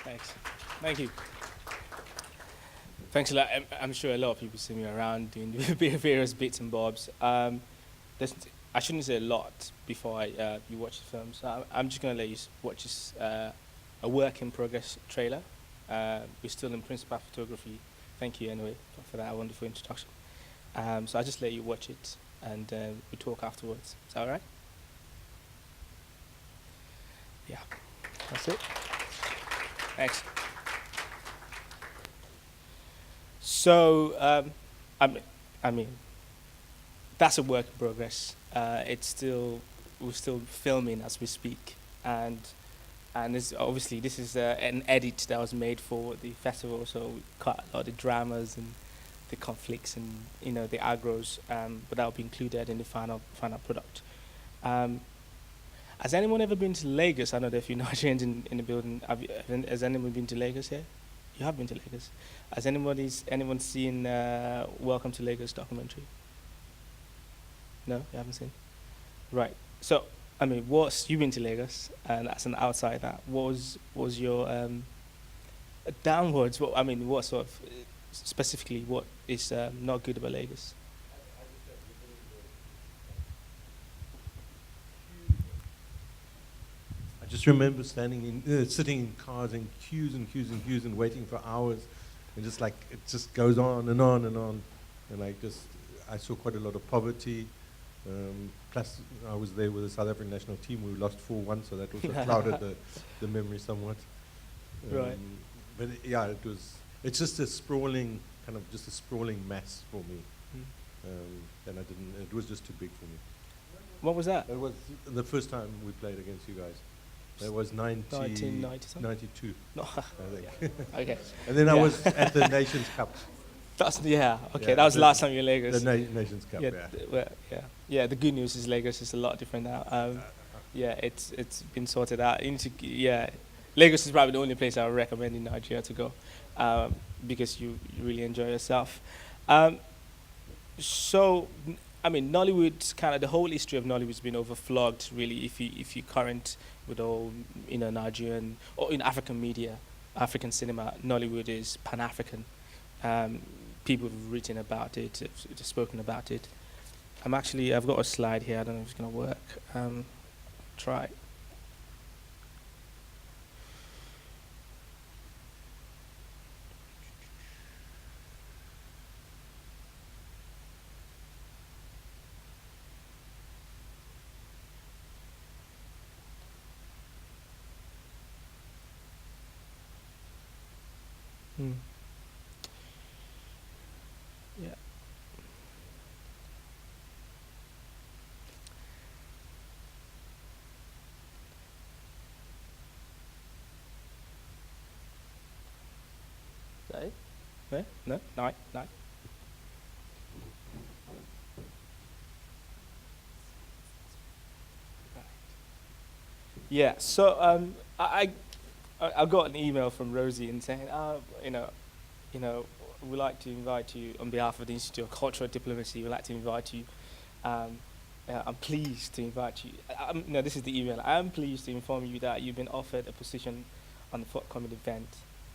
Thanks. Thank you. Thanks a lot. I'm sure a lot of people see me around doing various bits and bobs. There's, I shouldn't say a lot before you watch the film, so I'm just going to let you watch this, a work in progress trailer. We're still in principal photography. Thank you anyway for that wonderful introduction. So I'll just let you watch it and we talk afterwards. Is that all right? Yeah, that's it. Thanks. So, I mean, that's a work in progress. We're still filming as we speak, and obviously this is an edit that was made for the festival. So we cut a lot of the dramas and the conflicts and the aggros, but that will be included in the final product. Has anyone ever been to Lagos? I know there are a few Nigerians in the building. Has anyone been to Lagos here? You have been to Lagos. Has anyone seen Welcome to Lagos documentary? No, you haven't seen. Right. So, I mean, you've been to Lagos, and as an outsider, what was your downwards? What sort of specifically what is not good about Lagos? I just remember sitting in cars in queues and queues and queues and waiting for hours, and just like it just goes on and on and on, and I saw quite a lot of poverty. Plus, I was there with the South African national team. We lost 4-1, so that also clouded the memory somewhat. Right. But yeah, it's just a sprawling mess for me. And it was just too big for me. What was that? It was the first time we played against you guys. That was 1990 something? 92, No. I think. Okay. And then I was at the Nations Cup. Okay. Yeah, That was the last time you were in Lagos. The Nations Cup, Yeah. The good news is Lagos is a lot different now. It's been sorted out. Lagos is probably the only place I would recommend in Nigeria to go, because you really enjoy yourself. Nollywood, kind of the whole history of Nollywood's been overflogged, really. If you current with all Nigerian or in African media, African cinema, Nollywood is Pan-African. People have written about it, have spoken about it. I've got a slide here. I don't know if it's gonna work. Try. Yeah. Is that it? No? No? Yeah, so I got an email from Rosie and saying, we'd like to invite you on behalf of the Institute of Cultural Diplomacy. We'd like to invite you. I'm pleased to invite you. This is the email. I am pleased to inform you that you've been offered a position on the forthcoming event,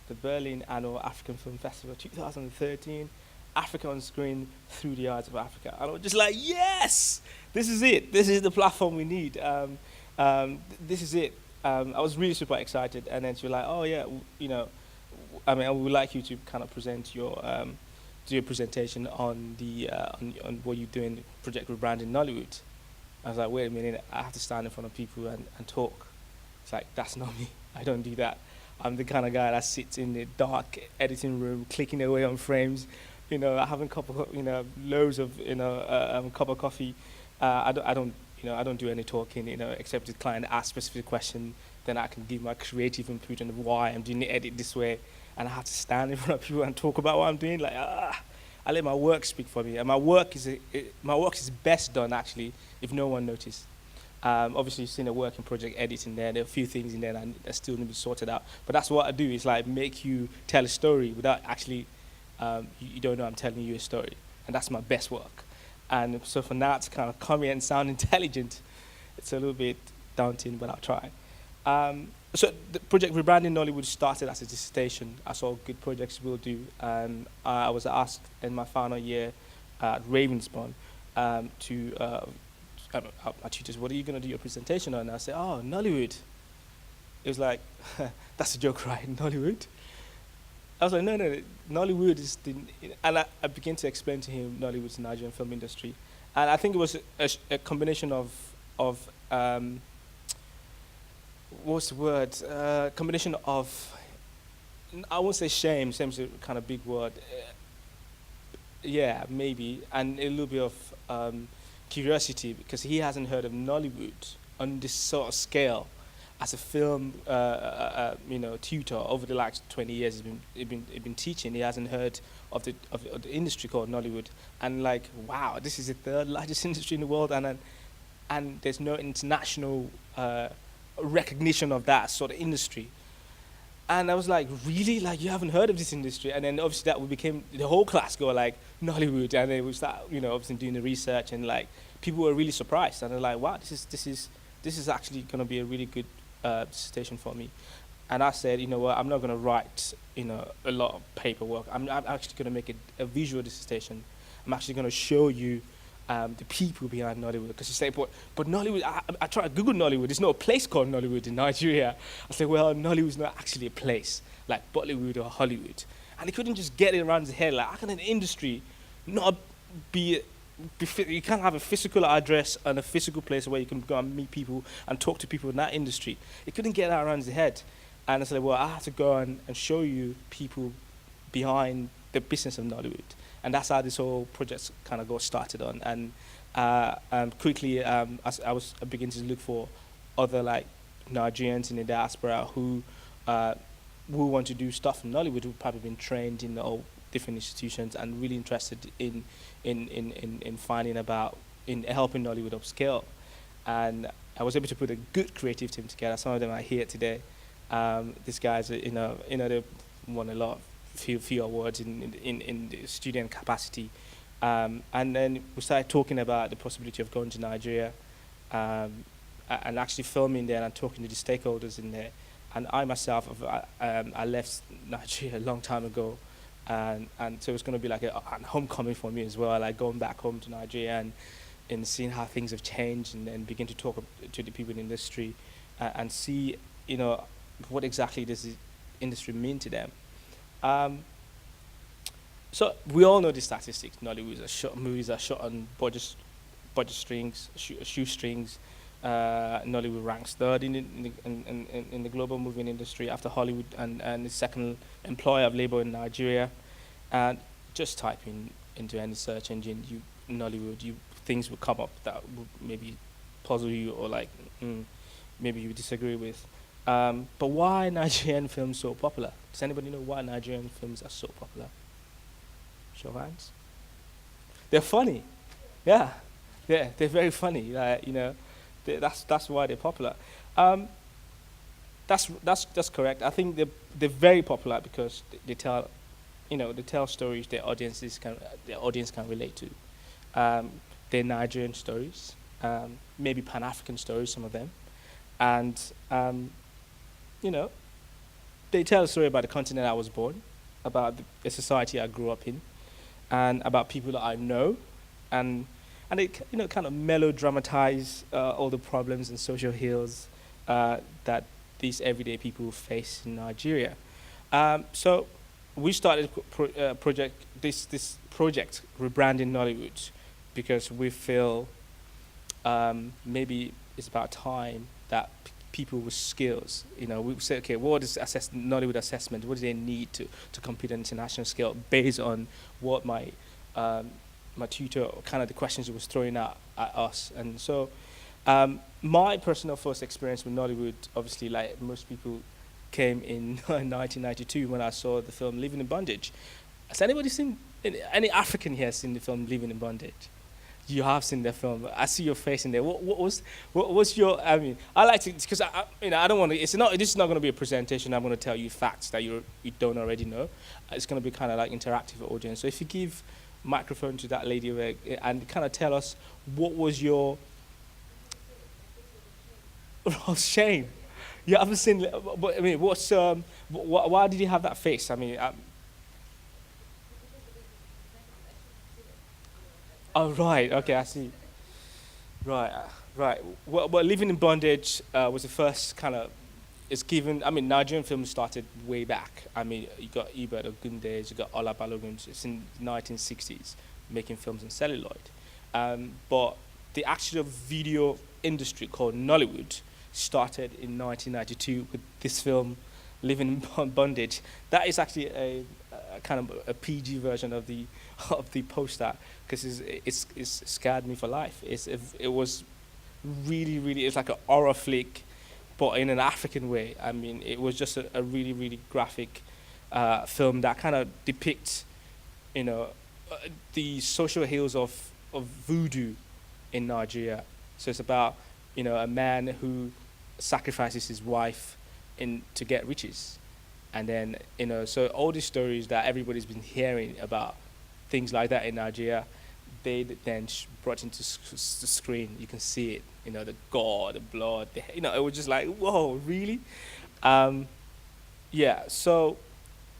the Berlin Annual African Film Festival 2013, Africa on Screen Through the Eyes of Africa. And I was just like, yes, this is it. This is the platform we need. This is it. I was really super excited, and then she was like, "Oh yeah, I would like you to kind of present your do your presentation on the on what you're doing, Project Rebranding Nollywood." I was like, "Wait a minute, I have to stand in front of people and talk." It's like, that's not me. I don't do that. I'm the kind of guy that sits in the dark editing room, clicking away on frames, having a cup of, loads of, cup of coffee. I don't do any talking, except the client asks specific question, then I can give my creative input on why I'm doing the edit this way, and I have to stand in front of people and talk about what I'm doing. I let my work speak for me, and my work is best done actually if no one noticed. Obviously, you've seen a working project editing there. There are a few things in there that still need to be sorted out. But that's what I do. It's like make you tell a story without actually, you don't know I'm telling you a story, and that's my best work. And so for now to kind of come here and sound intelligent, it's a little bit daunting, but I'll try. So the project Rebranding Nollywood started as a dissertation, as all good projects will do. And I was asked in my final year at Ravensbourne my tutors, what are you going to do your presentation on? And I said, oh, Nollywood. It was like, that's a joke, right? Nollywood? I was like, no, Nollywood is the... And I began to explain to him Nollywood's Nigerian film industry. And I think it was a combination of what's the word? Combination of, I won't say shame. Shame is a kind of big word. Yeah, maybe, and a little bit of curiosity, because he hasn't heard of Nollywood on this sort of scale as a film, tutor over the last 20 years. He's been teaching. He hasn't heard of the industry called Nollywood, and like, wow, this is the third largest industry in the world, and there's no international recognition of that sort of industry. And I was like, really? Like, you haven't heard of this industry? And then obviously that became, the whole class go like, Nollywood, and then we start, obviously doing the research, and like, people were really surprised, and they're like, wow, this is actually going to be a really good dissertation for me. And I said, you know what, I'm not going to write, a lot of paperwork. I'm actually going to make a visual dissertation. I'm actually going to show you the people behind Nollywood. Because you say, but Nollywood, I tried to Google Nollywood. There's no place called Nollywood in Nigeria. I said, well, Nollywood's not actually a place like Bollywood or Hollywood. And he couldn't just get it around his head. Like, how can an industry not be you can't have a physical address and a physical place where you can go and meet people and talk to people in that industry. He couldn't get that around his head. And I said, well, I have to go and show you people behind the business of Nollywood. And that's how this whole project kind of got started on. And quickly, as I was beginning to look for other like Nigerians in the diaspora who want to do stuff in Nollywood, who've probably been trained in all different institutions and really interested in finding about, in helping Nollywood upscale. And I was able to put a good creative team together. Some of them are here today. These guys, they won a lot, few awards in the student capacity. And then we started talking about the possibility of going to Nigeria and actually filming there and talking to the stakeholders in there. And I myself, I left Nigeria a long time ago. And so it's going to be like a homecoming for me as well, like going back home to Nigeria and seeing how things have changed, and then begin to talk to the people in the industry and see, what exactly does the industry mean to them. So we all know the statistics. Nollywood movies are shot on budget strings, shoestrings. Nollywood ranks third in the global movie industry after Hollywood, and the second employer of labor in Nigeria. And just type into any search engine, Nollywood, things will come up that would maybe puzzle you, or like maybe you disagree with. But why Nigerian films so popular? Does anybody know why Nigerian films are so popular? Show of hands. They're funny. Yeah, they're very funny. That's why they're popular. That's correct. I think they're very popular because they tell stories their audience can relate to. They're Nigerian stories, maybe Pan-African stories, some of them, and they tell a story about the continent I was born, about the society I grew up in, and about people that I know, and they kind of melodramatize all the problems and social ills that these everyday people face in Nigeria. So we started this project, Rebranding Nollywood, because we feel maybe it's about time that people with skills, we say, okay, what is Nollywood assessment? What do they need to compete on international scale based on what my tutor, kind of the questions he was throwing out at us. And so my personal first experience with Nollywood, obviously, like most people, came in 1992 when I saw the film Living in Bondage. Has anybody any African here seen the film Living in Bondage? You have seen the film. I see your face in there. What was your, I like to, because I don't want to, this is not going to be a presentation. I'm going to tell you facts that you don't already know. It's going to be kind of like interactive audience. So if you give microphone to that lady and kind of tell us what was your shame. You haven't seen, but I mean, why did you have that face? I mean, oh right, okay, I see. Right, right. Well, Living in Bondage was the first kind of. It's given. I mean, Nigerian films started way back. I mean, you got Ibert Ogunde, you got Ola Balogun. It's in 1960s, making films in celluloid. But the actual video industry called Nollywood started in 1992 with this film, Living in Bondage. That is actually a kind of a PG version of the of the poster because it's scarred me for life. It was really it's like a horror flick, but in an African way. I mean, it was just a really graphic film that kind of depicts, you know, the social ills of voodoo in Nigeria. So it's about, you know, a man who sacrifices his wife in to get riches, and then, you know, so all these stories that everybody's been hearing about things like that in Nigeria, they then brought into the screen. You can see it, you know, the gore, the blood, you know, it was just like, whoa, really? Um, yeah, so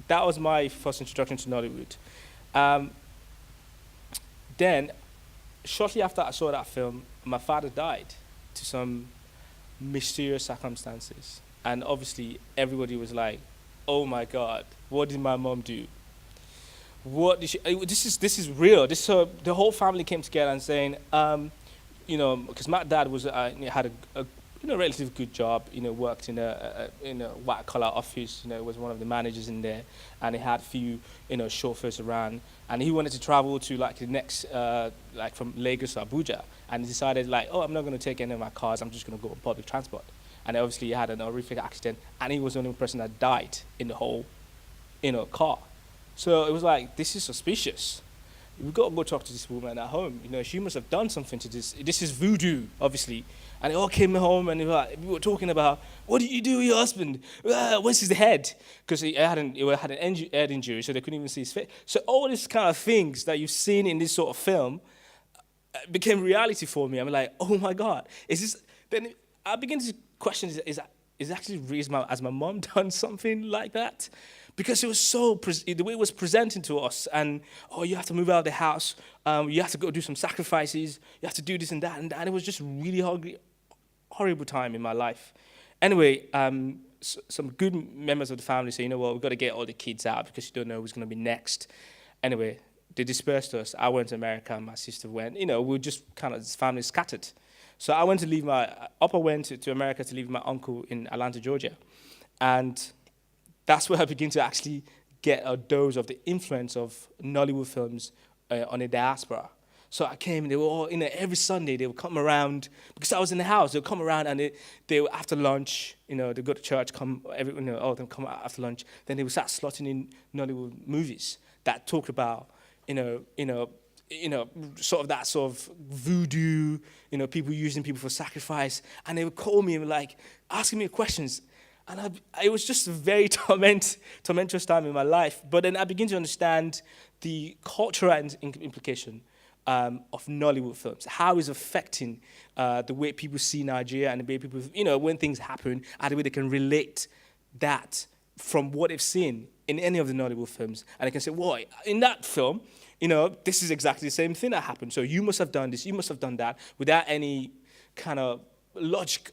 that was my first introduction to Nollywood. Um, then, shortly after I saw that film, my father died to some mysterious circumstances. And obviously, everybody was like, oh my God, what did my mom do? What did she, this is real. The whole family came together and saying, you know, because my dad was had a you know, relatively good job. You know, worked in a white collar office. You know, was one of the managers in there, and he had a few, you know, chauffeurs around. And he wanted to travel to like the next like from Lagos to Abuja, and he decided like, oh, I'm not going to take any of my cars. I'm just going to go on public transport. And obviously, he had an horrific accident, and he was the only person that died in the whole, you know, car. So it was like, this is suspicious. We've got to go talk to this woman at home. You know, she must have done something to this. This is voodoo, obviously. And they all came home and we were talking about, what did you do with your husband? Where's his head? Because he had an head injury, so they couldn't even see his face. So all these kind of things that you've seen in this sort of film became reality for me. I'm like, oh my God, is this? Then I begin to question, is actually has my mom done something like that? Because it was so, the way it was presented to us, and, oh, you have to move out of the house, you have to go do some sacrifices, you have to do this and that, and it was just really horrible time in my life. Anyway, some good members of the family say, you know what, we've got to get all the kids out because you don't know who's going to be next. Anyway, they dispersed us. I went to America, and my sister went. You know, we were just kind of, family scattered. So I went to America to leave my uncle in Atlanta, Georgia. And that's where I began to actually get a dose of the influence of Nollywood films on the diaspora. So I came, and they were all, you know, every Sunday they would come around, because I was in the house, they would come around, and they would, after lunch, you know, they go to church, all of them come out after lunch, then they would start slotting in Nollywood movies that talked about, sort of that sort of voodoo, you know, people using people for sacrifice, and they would call me and like asking me questions. And it was just a very tormentoous time in my life. But then I began to understand the cultural implication of Nollywood films, how it's affecting the way people see Nigeria and the way people, you know, when things happen, and the way they can relate that from what they've seen in any of the Nollywood films. And they can say, well, in that film, you know, this is exactly the same thing that happened. So you must have done this, you must have done that, without any kind of logic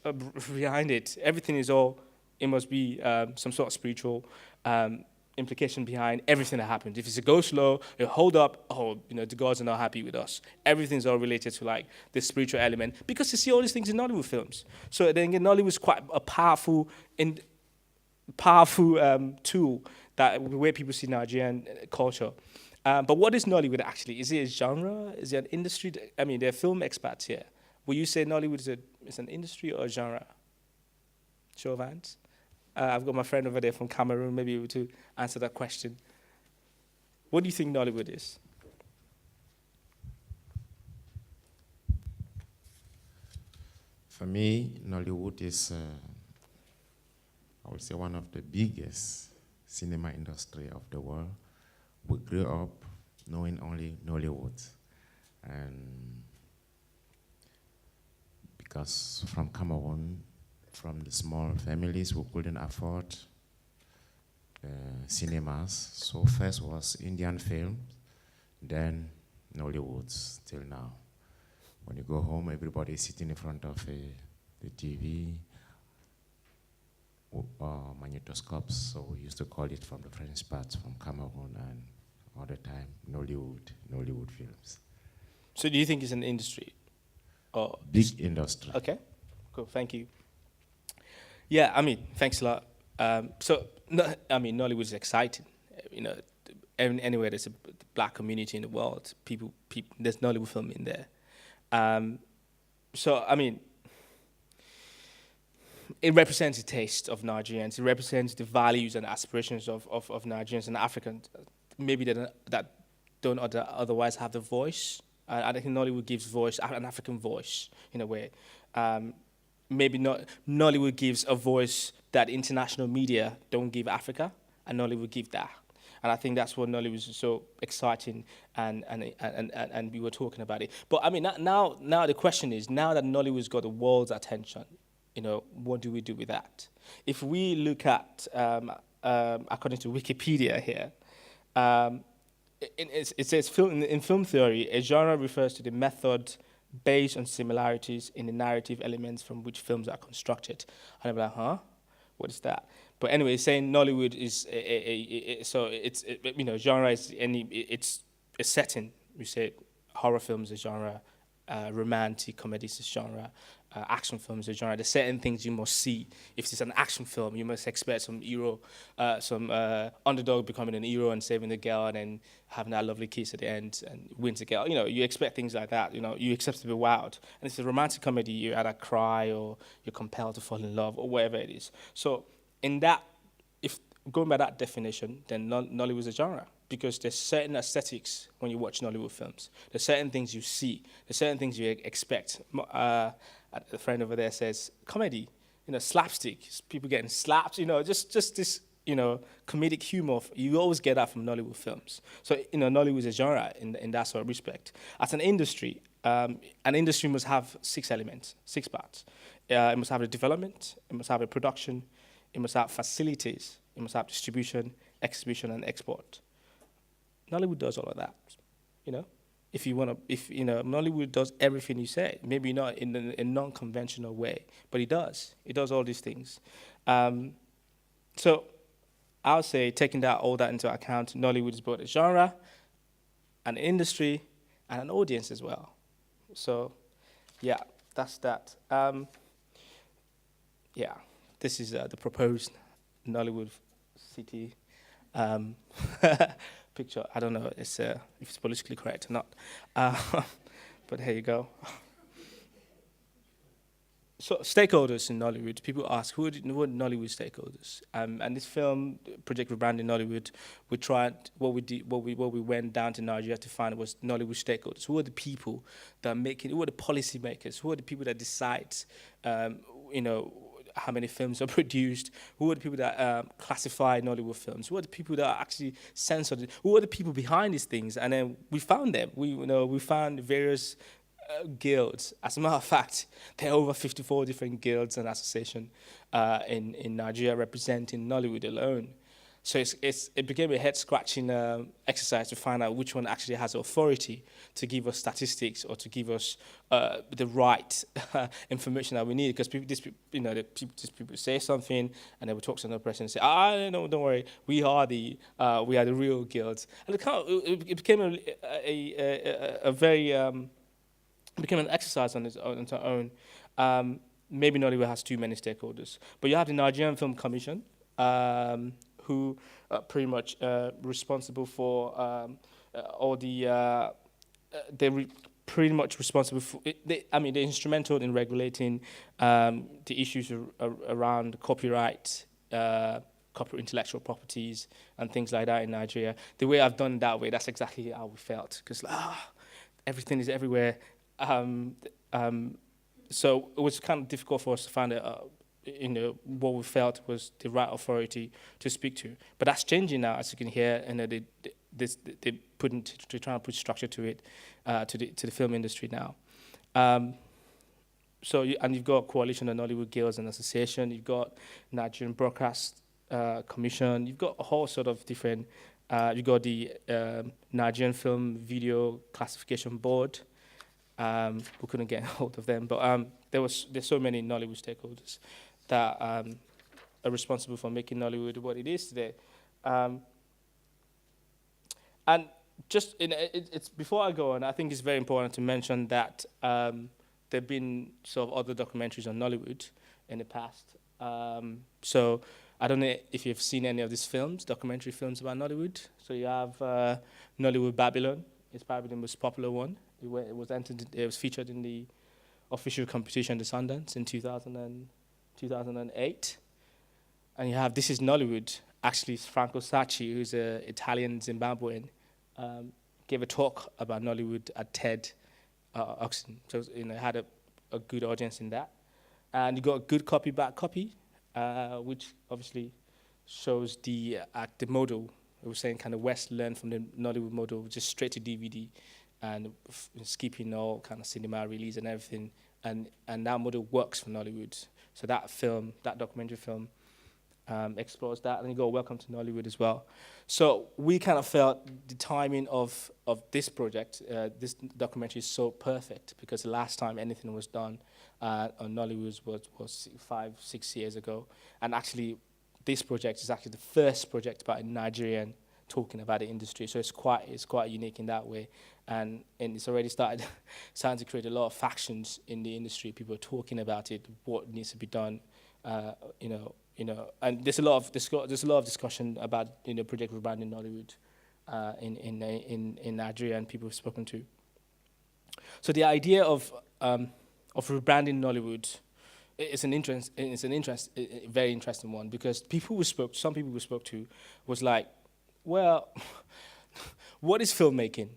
behind it. Everything is all, it must be some sort of spiritual implication behind everything that happens. If it's a go slow, you hold up, oh, you know, the gods are not happy with us. Everything's all related to like this spiritual element, because you see all these things in Nollywood films. So then again, Nollywood is quite a powerful tool that the way people see Nigerian culture. But what is Nollywood actually? Is it a genre? Is it an industry? I mean, there are film experts here. Will you say Nollywood is an industry or a genre? Show of hands. I've got my friend over there from Cameroon, maybe able to answer that question. What do you think Nollywood is? For me, Nollywood is, I would say, one of the biggest cinema industry of the world. We grew up knowing only Nollywood. And because from Cameroon from the small families who couldn't afford cinemas. So first was Indian film, then Nollywood till now. When you go home, everybody is sitting in front of the TV or magnetoscopes. So we used to call it from the French parts, from Cameroon, and all the time Nollywood films. So do you think it's an industry? Or Big industry. okay, cool, thank you. Yeah, I mean, thanks a lot. Nollywood is exciting. You know, anywhere there's a black community in the world, people there's Nollywood film in there. So, I mean, it represents the taste of Nigerians. It represents the values and aspirations of Nigerians and Africans, maybe that don't otherwise have the voice. I think Nollywood gives voice, an African voice, in a way. Maybe not. Nollywood gives a voice that international media don't give Africa, and Nollywood give that. And I think that's what Nollywood is so exciting, and we were talking about it. But I mean, now the question is, now that Nollywood's got the world's attention, you know, what do we do with that? If we look at, according to Wikipedia here, it says in film theory, a genre refers to the method based on similarities in the narrative elements from which films are constructed. And I'm like, huh? What is that? But anyway, it's saying Nollywood is genre is it's a setting. We say horror films is a genre, romantic comedies is genre, action films is a genre. There's certain things you must see. If it's an action film, you must expect some hero, some underdog becoming an hero and saving the girl, and then having that lovely kiss at the end and wins the girl. You know, you expect things like that. You know, you expect to be wowed. And it's a romantic comedy. You either cry or you're compelled to fall in love or whatever it is. So in that, if going by that definition, then Nollywood is a genre, because there's certain aesthetics when you watch Nollywood films. There's certain things you see. There's certain things you expect. A friend over there says comedy, you know, slapstick, people getting slapped, you know, just this, you know, comedic humor. You always get that from Nollywood films. So, you know, Nollywood is a genre in that sort of respect. As an industry must have 6 elements, 6 parts. It must have a development. It must have a production. It must have facilities. It must have distribution, exhibition, and export. Nollywood does all of that, you know. Nollywood does everything you say. Maybe not in a non-conventional way, but it does. It does all these things. So I'll say, taking all that into account, Nollywood is both a genre, an industry, and an audience as well. So, yeah, that's that. This is the proposed Nollywood city picture. I don't know if it's politically correct or not, but here you go. So stakeholders in Nollywood, people ask, who are Nollywood stakeholders? And this film, Project Rebranding Nollywood, we tried, what we went down to Nigeria to find was Nollywood stakeholders. Who are the people that are making, who are the policy makers? Who are the people that decide, how many films are produced? Who are the people that classify Nollywood films? Who are the people that are actually censored? Who are the people behind these things? And then we found them. We found various guilds. As a matter of fact, there are over 54 different guilds and associations in Nigeria representing Nollywood alone. So it became a head-scratching exercise to find out which one actually has authority to give us statistics or to give us the right information that we need. Because these people say something, and they will talk to another person and say, no, don't worry, we are the real guilds. And it became became an exercise on its own. Maybe Nollywood has too many stakeholders, but you have the Nigerian Film Commission, who are pretty much responsible for all the. They're pretty much responsible for. They're instrumental in regulating the issues around copyright, corporate intellectual properties, and things like that in Nigeria. The way I've done it that way, that's exactly how we felt, because everything is everywhere. So it was kind of difficult for us to find out. What we felt was the right authority to speak to. But that's changing now, as you can hear, and they trying to put structure to it, to the film industry now. and you've got Coalition of Nollywood Guilds and Association, you've got Nigerian Broadcast Commission, you've got a whole sort of different, you've got the Nigerian Film Video Classification Board. We couldn't get hold of them, but there's so many Nollywood stakeholders that are responsible for making Nollywood what it is today. And just it's before I go on, I think it's very important to mention that there have been sort of other documentaries on Nollywood in the past. So I don't know if you've seen any of these films, documentary films about Nollywood. So you have Nollywood Babylon. It's probably the most popular one. It was featured in the official competition, the Sundance, in 2008. And you have This Is Nollywood. Actually, it's Franco Sacchi, who's an Italian Zimbabwean, gave a talk about Nollywood at TED Oxen. So it had a good audience in that. And you got a good copy, bad copy, which obviously shows the model. We were saying kind of West learned from the Nollywood model, just straight to DVD and skipping all kind of cinema release and everything. And that model works for Nollywood. So that film, that documentary film, explores that. And you got Welcome to Nollywood as well. So we kind of felt the timing of this project, this documentary is so perfect because the last time anything was done on Nollywood was 5-6 years ago. And actually, this project is actually the first project by a Nigerian talking about the industry. So it's quite unique in that way. And it's already starting to create a lot of factions in the industry. People are talking about it, what needs to be done, and there's a lot of discussion about Project Rebranding Nollywood in Nigeria and people have spoken to. So the idea of rebranding Nollywood is a very interesting one because some people we spoke to was like, well, what is filmmaking?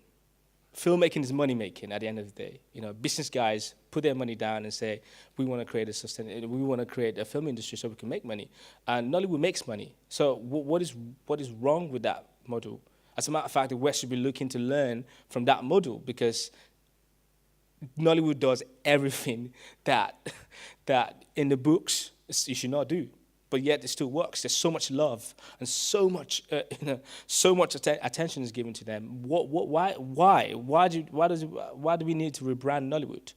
Filmmaking is money making at the end of the day. Business guys put their money down and say, we want to create a film industry so we can make money. And Nollywood makes money. So what is wrong with that model? As a matter of fact, the West should be looking to learn from that model because Nollywood does everything that in the books you should not do. But yet it still works. There's so much love and so much attention is given to them. Why do we need to rebrand Nollywood?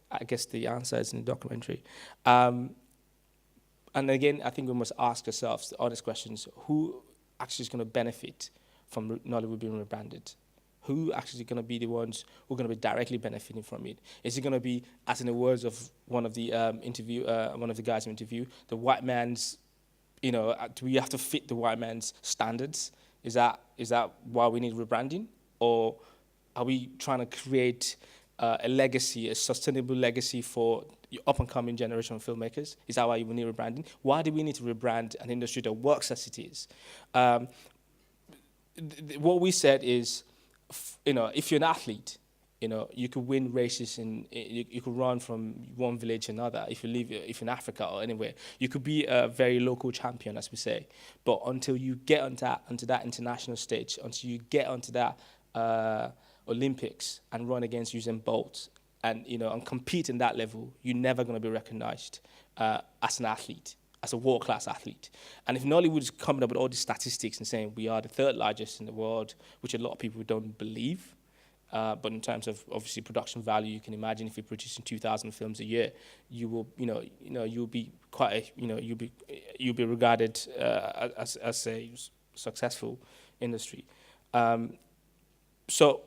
I guess the answer is in the documentary. And again, I think we must ask ourselves the honest questions: who actually is going to benefit from Nollywood being rebranded? Who actually going to be the ones who are going to be directly benefiting from it? Is it going to be, as in the words of one of the guys in the interview, the white man's, do we have to fit the white man's standards? Is that why we need rebranding? Or are we trying to create a legacy, a sustainable legacy for the up-and-coming generation of filmmakers? Is that why we need rebranding? Why do we need to rebrand an industry that works as it is? What we said is, if you're an athlete, you could win races you could run from one village to another. If you're in Africa or anywhere, you could be a very local champion, as we say. But until you get onto that international stage, until you get onto that Olympics and run against Usain Bolt and compete in that level, you're never going to be recognized as an athlete, as a world-class athlete. And if Nollywood is coming up with all these statistics and saying we are the third largest in the world, which a lot of people don't believe, but in terms of obviously production value, you can imagine if you're producing 2,000 films a year, you will, you'll be you'll be regarded as a successful industry. So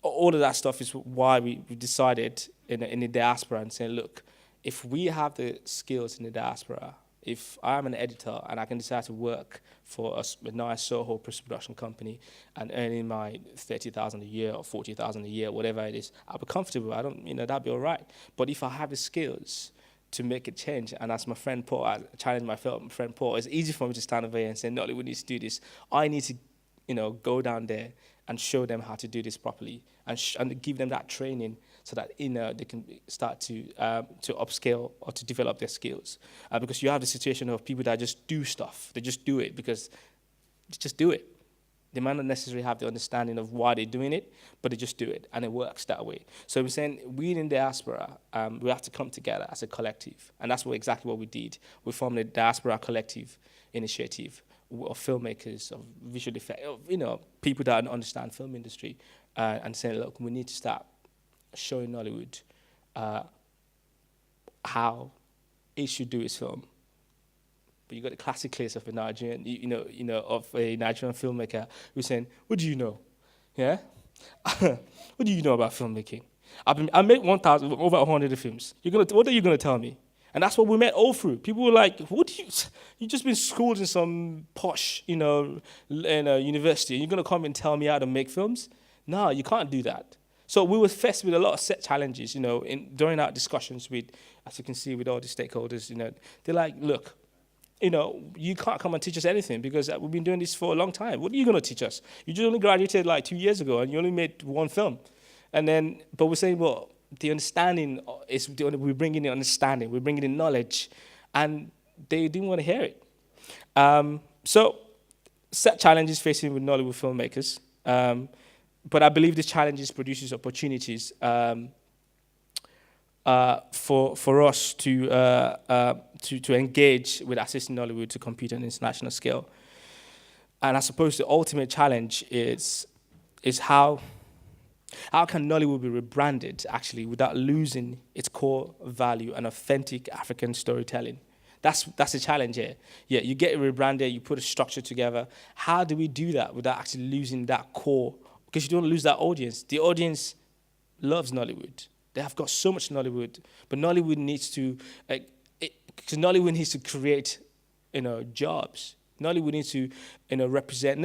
all of that stuff is why we decided in the diaspora and saying, look, if we have the skills in the diaspora, if I'm an editor and I can decide to work for a nice Soho post-production company and earning my 30,000 a year or 40,000 a year, whatever it is, I'll be comfortable. That'll be all right. But if I have the skills to make a change, and as my friend Paul, I challenged my friend Paul, it's easy for me to stand over here and say, no, we need to do this. I need to, go down there and show them how to do this properly and give them that training so that they can start to upscale or to develop their skills. Because you have the situation of people that just do stuff. They just do it because they just do it. They might not necessarily have the understanding of why they're doing it, but they just do it, and it works that way. So we're saying we in diaspora, we have to come together as a collective, and that's exactly what we did. We formed a diaspora collective initiative of filmmakers, of visual effects, people that understand film industry, and saying, look, we need to start showing Nollywood how it should do its film. But you got the classic case of a Nigerian, of a Nigerian filmmaker who's saying, "What do you know? Yeah, what do you know about filmmaking? I made 1,000 over 100 films. What are you gonna tell me?" And that's what we met all through. People were like, "What do you just been schooled in some posh, university, and you're gonna come and tell me how to make films? No, you can't do that." So we were faced with a lot of set challenges, during our discussions with, as you can see, with all the stakeholders. They're like, "Look, you can't come and teach us anything because we've been doing this for a long time. What are you going to teach us? You just only graduated like 2 years ago and you only made one film." But we're saying, well, the understanding we're bringing in understanding, we're bringing in knowledge, and they didn't want to hear it. So set challenges facing with Nollywood filmmakers, but I believe this challenges produces opportunities for us to engage with assisting Nollywood to compete on an international scale. And I suppose the ultimate challenge is how can Nollywood be rebranded actually without losing its core value and authentic African storytelling? That's the challenge here. Yeah, you get it rebranded, you put a structure together. How do we do that without actually losing that core? Because you don't lose that audience. The audience loves Nollywood. They have got so much Nollywood, but Nollywood needs to, because Nollywood needs to create, jobs. Nollywood needs to, represent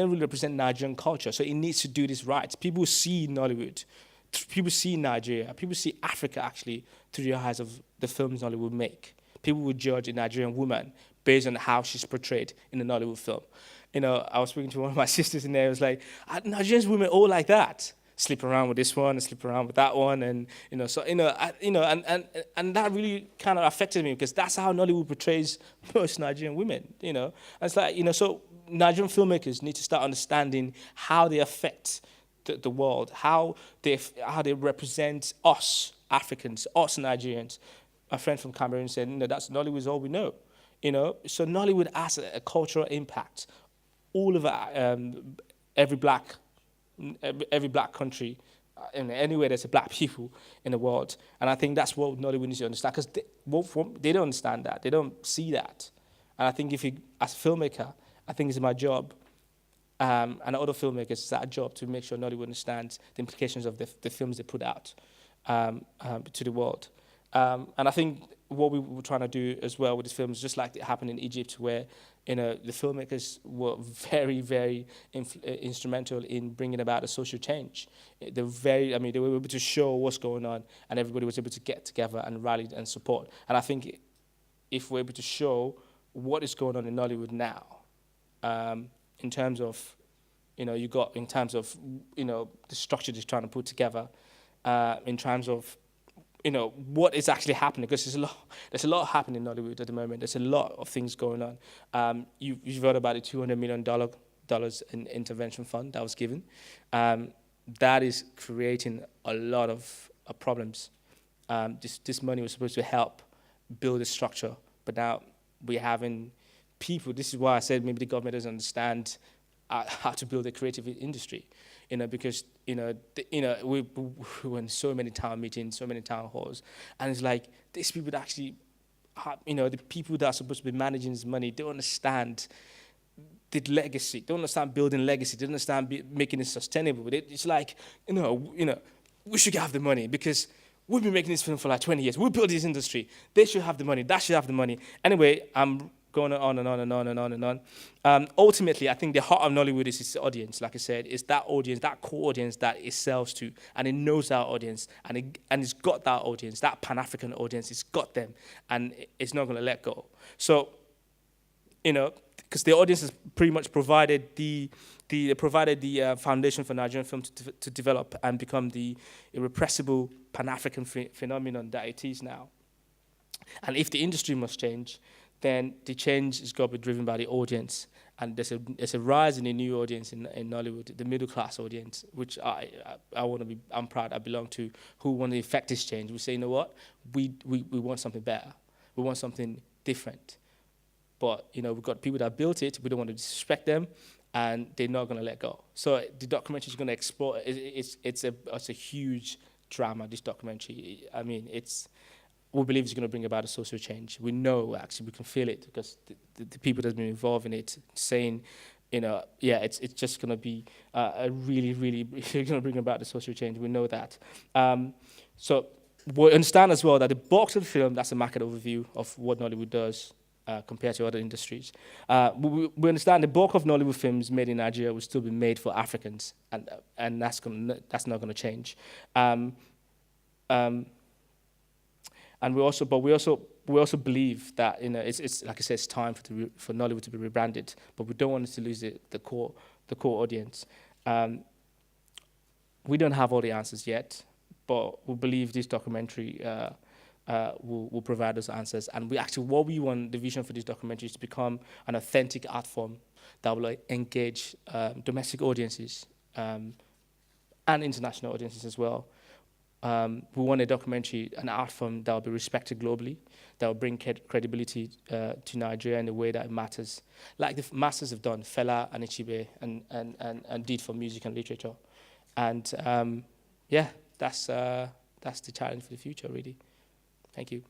Nigerian culture. So it needs to do this right. People see Nollywood, people see Nigeria, people see Africa actually through the eyes of the films Nollywood make. People would judge a Nigerian woman based on how she's portrayed in a Nollywood film. I was speaking to one of my sisters in there. It was like, Nigerian women all like that. Sleep around with this one and sleep around with that one, and and that really kind of affected me because that's how Nollywood portrays most Nigerian women. And it's like so Nigerian filmmakers need to start understanding how they affect the world, how they represent us Africans, us Nigerians. My friend from Cameroon said, that's Nollywood is all we know. So Nollywood has a cultural impact all over every black country, anywhere there's a black people in the world. And I think that's what Nollywood needs to understand, because they don't understand that. They don't see that. And I think as a filmmaker, I think it's my job, and other filmmakers, it's our job to make sure Nollywood understands the implications of the films they put out to the world. And I think what we were trying to do as well with these films, just like it happened in Egypt, where the filmmakers were very, very instrumental in bringing about a social change. They were able to show what's going on, and everybody was able to get together and rally and support. And I think if we're able to show what is going on in Nollywood now, in terms of, the structure they're trying to put together, in terms of what is actually happening, because there's a lot happening in Nollywood at the moment. There's a lot of things going on. You've heard about the $200 million in intervention fund that was given. That is creating a lot of problems. This money was supposed to help build a structure, but now we're having people. This is why I said maybe the government doesn't understand how to build a creative industry. Because we were in so many town meetings, so many town halls, and it's like these people that actually, the people that are supposed to be managing this money, don't understand the legacy, don't understand building legacy, don't understand making it sustainable. It's like, we should have the money because we've been making this film for like 20 years. We built this industry. They should have the money. That should have the money. Anyway, I'm going on and on and on and on and on. Ultimately, I think the heart of Nollywood is its audience. Like I said, it's that audience, that core audience that it sells to, and it knows that audience, and it's got that audience, that Pan-African audience. It's got them, and it's not going to let go. So, because the audience has pretty much provided the foundation for Nigerian film to develop and become the irrepressible Pan-African phenomenon that it is now. And if the industry must change, then the change is got to be driven by the audience. And there's a rise in the new audience in Nollywood, the middle class audience, which I'm proud I belong to, who want to effect this change. We say, you know what, we want something better. We want something different. But, you know, we've got people that built it, we don't want to disrespect them, and they're not going to let go. So the documentary is going to explore, it's a huge drama, this documentary. I mean, we believe it's going to bring about a social change. We know, actually, we can feel it, because the people that have been involved in it saying, you know, yeah, it's just going to be a really, really, going to bring about the social change. We know that. So we understand as well that the box of the film, that's a market overview of what Nollywood does compared to other industries. We understand the bulk of Nollywood films made in Nigeria will still be made for Africans, and that's not going to change. And we also believe that, you know, it's like I said, it's time for Nollywood to be rebranded, but we don't want us to lose the core audience. We don't have all the answers yet, but we believe this documentary will provide those answers. And what we want, the vision for this documentary is to become an authentic art form that will engage domestic audiences and international audiences as well. We want a documentary, an art form that will be respected globally, that will bring credibility to Nigeria in a way that it matters, like the masters have done, Fela and Ichibe, and did for music and literature. And yeah, that's the challenge for the future, really. Thank you.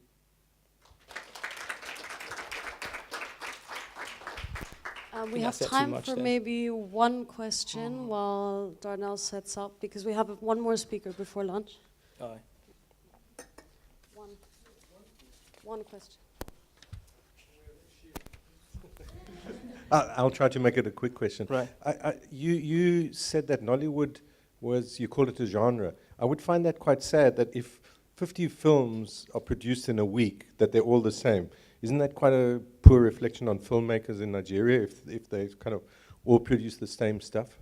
We have time for maybe one question while Darnell sets up, because we have one more speaker before lunch. All right. One question. I'll try to make it a quick question. Right. You said that Nollywood you call it a genre. I would find that quite sad, that if 50 films are produced in a week, that they're all the same. Isn't that quite a poor reflection on filmmakers in Nigeria if they kind of all produce the same stuff?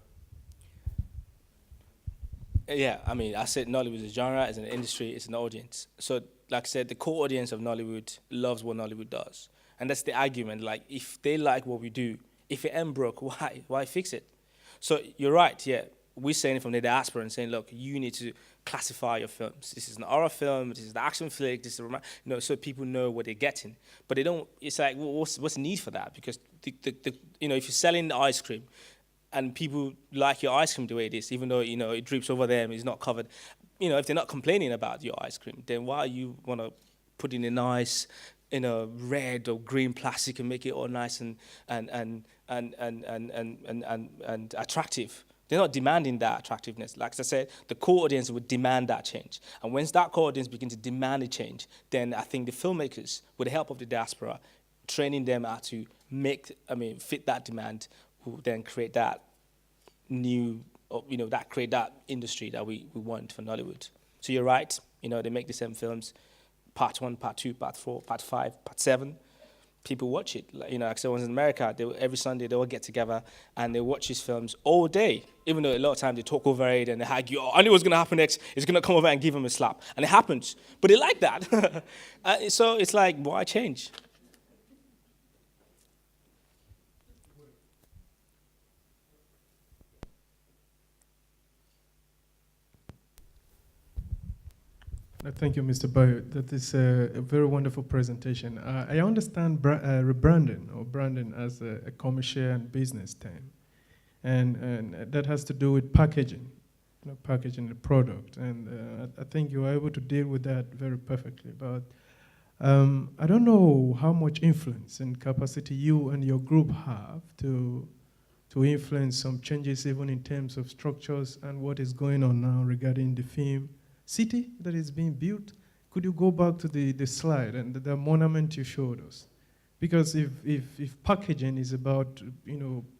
Yeah, I mean, I said Nollywood is a genre, it's an industry, it's an audience. So, like I said, the core audience of Nollywood loves what Nollywood does. And that's the argument. Like, if they like what we do, if it ain't broke, why fix it? So, you're right, yeah. We're saying from the diaspora and saying, look, you need to classify your films. This is an horror film, this is the action flick, this is so people know what they're getting. But they don't, it's like, well, what's the need for that? Because, if you're selling the ice cream, and people like your ice cream the way it is, even though, it drips over them, it's not covered. If they're not complaining about your ice cream, then why you want to put in a nice, red or green plastic and make it all nice and attractive? They're not demanding that attractiveness. Like I said, the core audience would demand that change. And once that core audience begins to demand a change, then I think the filmmakers, with the help of the diaspora, training them how to fit that demand, will then create that create that industry that we want for Nollywood. So you're right, they make the same films, part 1, part 2, part 4, part 5, part 7. People watch it. Like I said, I was in America, every Sunday they all get together and they watch these films all day, even though a lot of times they talk over it and they argue, I knew what's going to happen next, it's going to come over and give them a slap. And it happens, but they like that. So it's like, why change? Thank you, Mr. Bayo. That is a very wonderful presentation. I understand rebranding or branding as a commercial and business term. And that has to do with packaging, packaging the product. And I think you were able to deal with that very perfectly. But I don't know how much influence and capacity you and your group have to influence some changes even in terms of structures and what is going on now regarding the film city that is being built. Could you go back to the slide and the monument you showed us? Because if packaging is about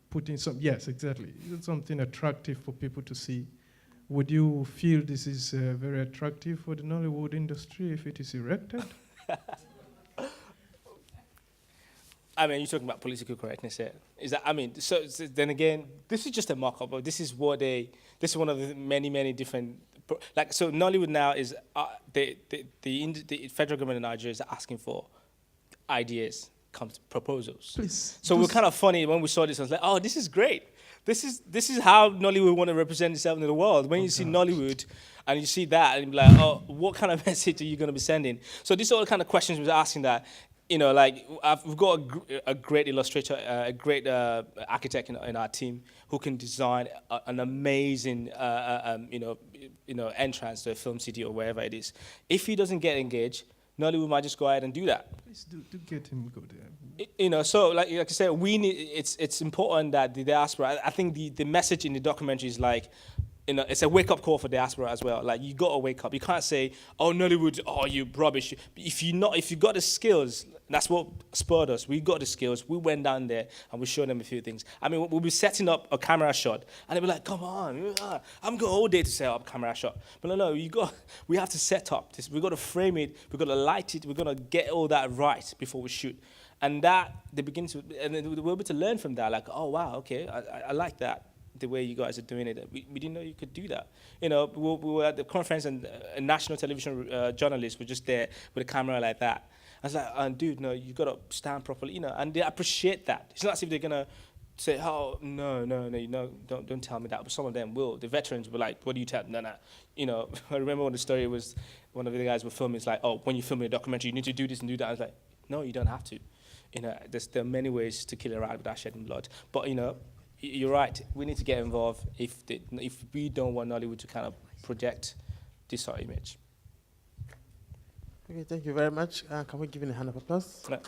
putting yes, exactly, something attractive for people to see, would you feel this is very attractive for the Nollywood industry if it is erected? You're talking about political correctness here. Is that? So then again, this is just a mock-up. But this is this is one of the many different. So Nollywood now is the federal government in Nigeria is asking for ideas. comes to proposals. Please. So we're kind of funny when we saw this. I was like, oh, this is great. This is how Nollywood want to represent itself in the world. When you see Nollywood and you see that, and you're like, oh, what kind of message are you going to be sending? So these are all the kind of questions we were asking that, you know, like we've got a great illustrator, a great architect in our team who can design an amazing, entrance to a film city or wherever it is. If he doesn't get engaged, Nollywood might just go ahead and do that. Please do get him go there. You know, so like I said, it's important that the diaspora, I think the message in the documentary is like, you know, it's a wake-up call for diaspora as well. Like, you got to wake up. You can't say, oh, Nollywood, oh, you rubbish. If you got the skills, that's what spurred us. We got the skills. We went down there and we showed them a few things. I mean, we'll be setting up a camera shot, and they'll be like, come on, I'm going all day to set up a camera shot. But no, we have to set up this. We've got to frame it. We've got to light it. We've got to get all that right before we shoot. And that, and then we're able to learn from that. Like, oh, wow, okay, I like that. The way you guys are doing it, we didn't know you could do that. You know, we were at the conference, and a national television journalist was just there with a camera like that. I was like, dude, no, you got to stand properly, you know, and they appreciate that. It's not as if they're gonna say, oh, no, don't tell me that. But some of them will. The veterans were like, what do you tell? No. You know, I remember when the story was, one of the guys were filming, it's like, oh, when you film a documentary, you need to do this and do that. I was like, no, you don't have to. You know, there are many ways to kill a rat without shedding blood. But, you know, you're right. We need to get involved if we don't want Nollywood to kind of project this sort of image. Okay, thank you very much. Can we give him a hand of applause? No.